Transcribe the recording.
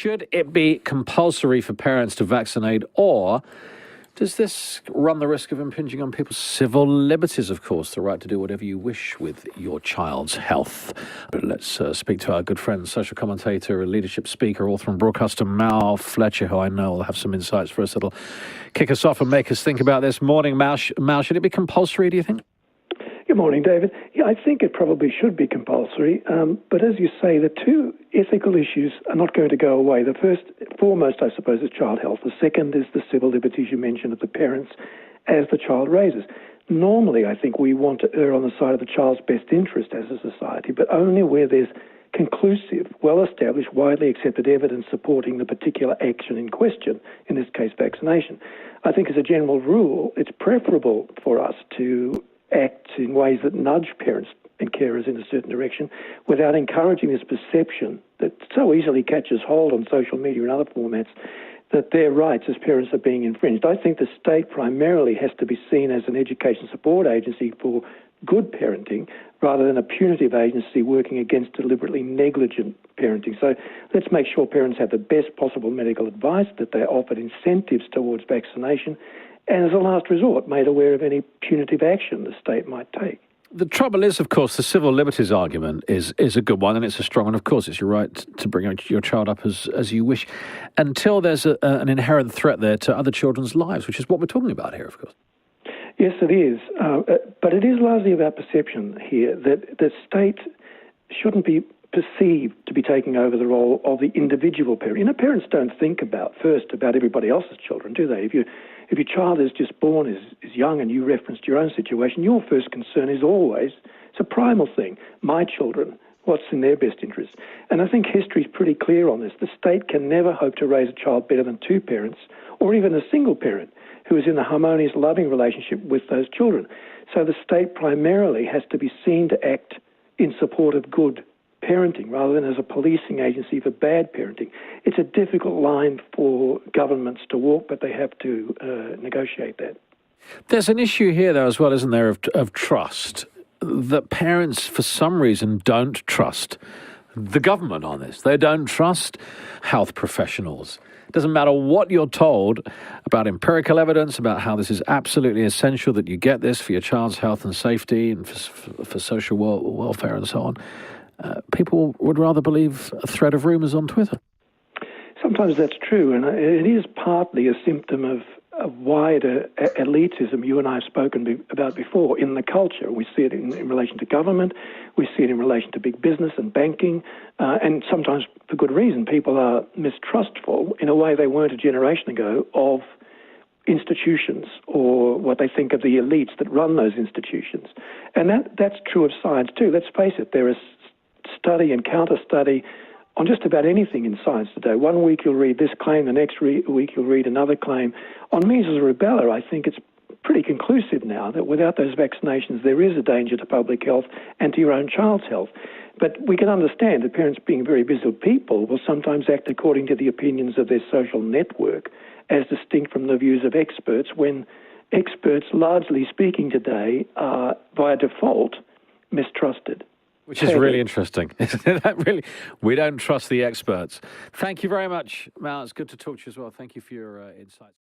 Should it be compulsory for parents to vaccinate, or does this run the risk of impinging on people's civil liberties, of course, the right to do whatever you wish with your child's health? But let's speak to our good friend, social commentator, leadership speaker, author and broadcaster, Fletcher, who I know will have some insights for us that'll kick us off and make us think about this. Morning, Mal. Should it be compulsory, do you think? Good morning, David. Yeah, I think it probably should be compulsory, but as you say, the two ethical issues are not going to go away. The first, foremost, I suppose, is child health. The second is the civil liberties you mentioned of the parents as the child raises. Normally, I think we want to err on the side of the child's best interest as a society, but only where there's conclusive, well-established, widely accepted evidence supporting the particular action in question, in this case, vaccination. I think as a general rule, it's preferable for us to act in ways that nudge parents and carers in a certain direction without encouraging this perception that so easily catches hold on social media and other formats that their rights as parents are being infringed. I think the state primarily has to be seen as an education support agency for good parenting rather than a punitive agency working against deliberately negligent parenting. So let's make sure parents have the best possible medical advice, that they're offered incentives towards vaccination, and as a last resort, made aware of any punitive action the state might take. The trouble is, of course, the civil liberties argument is a good one, and it's a strong one. Of course, it's your right to bring your child up as you wish, until there's an inherent threat there to other children's lives, which is what we're talking about here, of course. Yes, it is. But it is largely about perception here, that the state shouldn't be perceived to be taking over the role of the individual parent. You know, parents don't think about everybody else's children, do they? If your child is just born, is young, and you referenced your own situation, your first concern is always, it's a primal thing, my children, what's in their best interest. And I think history is pretty clear on this. The state can never hope to raise a child better than two parents, or even a single parent who is in a harmonious, loving relationship with those children. So the state primarily has to be seen to act in support of good parenting rather than as a policing agency for bad parenting. It's a difficult line for governments to walk, but they have to negotiate that. There's an issue here, though, as well, isn't there, of trust, that parents, for some reason, don't trust the government on this. They don't trust health professionals. It doesn't matter what you're told about empirical evidence, about how this is absolutely essential that you get this for your child's health and safety and for social welfare and so on. People would rather believe a thread of rumours on Twitter. Sometimes that's true, and it is partly a symptom of wider elitism you and I have spoken about before in the culture. We see it in relation to government, we see it in relation to big business and banking, and sometimes for good reason. People are mistrustful in a way they weren't a generation ago of institutions or what they think of the elites that run those institutions. And that's true of science too. Let's face it, there is study and counter-study on just about anything in science today. One week you'll read this claim, the next week you'll read another claim. On measles and rubella, I think it's pretty conclusive now that without those vaccinations there is a danger to public health and to your own child's health. But we can understand that parents, being very busy people, will sometimes act according to the opinions of their social network as distinct from the views of experts, when experts, largely speaking today, are by default mistrusted. Which is really interesting. We don't trust the experts. Thank you very much, Mal. It's good to talk to you as well. Thank you for your insights.